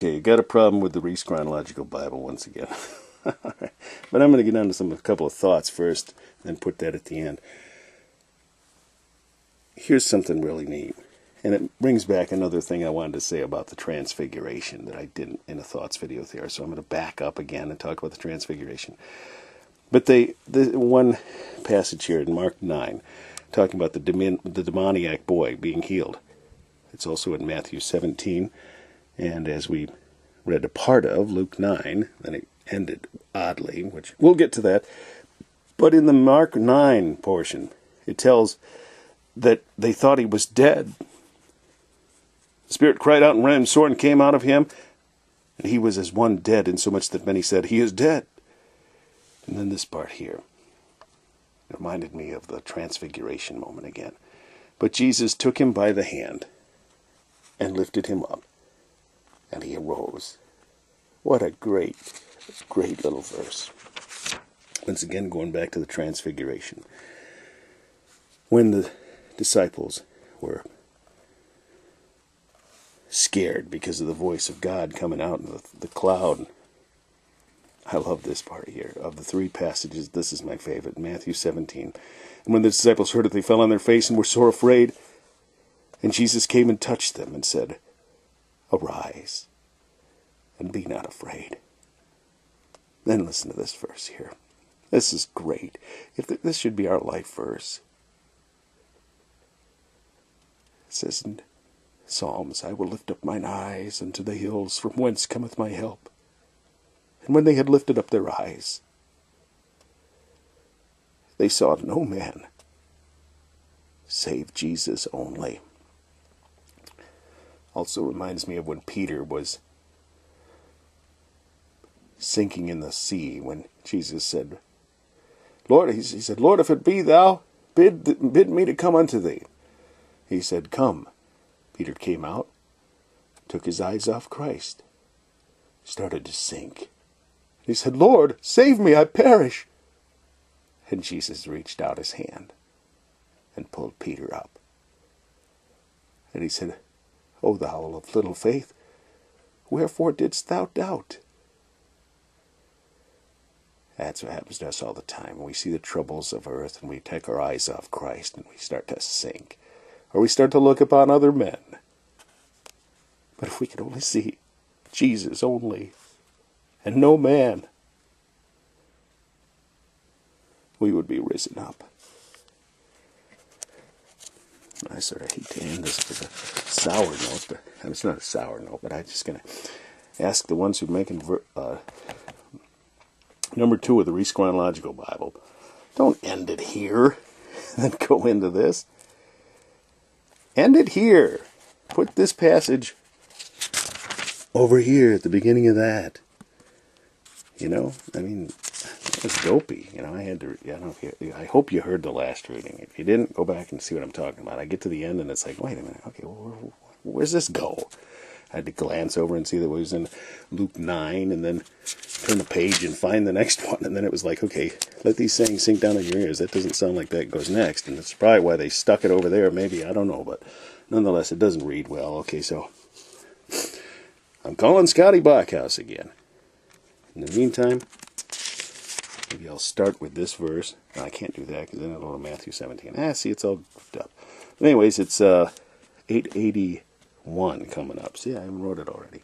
Okay, you got a problem with the Reese Chronological Bible once again. But I'm going to get on to a couple of thoughts first, and put that at the end. Here's something really neat, and it brings back another thing I wanted to say about the Transfiguration that I didn't in a thoughts video there. So I'm going to back up again and talk about the Transfiguration. But the one passage here in Mark 9, talking about the demoniac boy being healed. It's also in Matthew 17. And as we read a part of Luke 9, then it ended oddly, which we'll get to that. But in the Mark 9 portion, it tells that they thought he was dead. The Spirit cried out and ran, sword and came out of him, and he was as one dead, insomuch that many said, "He is dead." And then this part here reminded me of the Transfiguration moment again. But Jesus took him by the hand and lifted him up, and he arose. What a great, great little verse. Once again, going back to the Transfiguration. When the disciples were scared because of the voice of God coming out in the cloud. I love this part here. Of the three passages, this is my favorite. Matthew 17. And when the disciples heard it, they fell on their face and were sore afraid. And Jesus came and touched them and said, "Arise, and be not afraid." Then listen to this verse here. This is great. This should be our life verse. It says in Psalms, "I will lift up mine eyes unto the hills, from whence cometh my help. And when they had lifted up their eyes, they saw no man, save Jesus only." Also reminds me of when Peter was sinking in the sea, when Jesus said, "Lord," he said, "Lord, if it be thou, bid me to come unto thee." He said, "Come." Peter came out, took his eyes off Christ, started to sink. He said, "Lord, save me, I perish." And Jesus reached out his hand and pulled Peter up. And he said, "O thou of little faith, wherefore didst thou doubt?" That's what happens to us all the time. When we see the troubles of earth and we take our eyes off Christ and we start to sink. Or we start to look upon other men. But if we could only see Jesus only, and no man, we would be risen up. I sort of hate to end this with a sour note, but it's not a sour note, but I'm just going to ask the ones who are making number 2 of the Reese Chronological Bible, don't end it here and then go into this. End it here. Put this passage over here at the beginning of that. You know, I mean, that was dopey. You know, I had to. I don't know if you, I hope you heard the last reading. If you didn't, go back and see what I'm talking about. I get to the end and it's like, wait a minute. Okay, where's this go? I had to glance over and see that it was in Luke 9, and then turn the page and find the next one. And then it was like, okay, let these sayings sink down in your ears. That doesn't sound like that goes next. And that's probably why they stuck it over there. Maybe, I don't know. But nonetheless, it doesn't read well. Okay, so I'm calling Scotty Bachhaus again. In the meantime, maybe I'll start with this verse. No, I can't do that because then it'll go to Matthew 17. See, it's all goofed up. But anyways, it's 881 coming up. See, I wrote it already.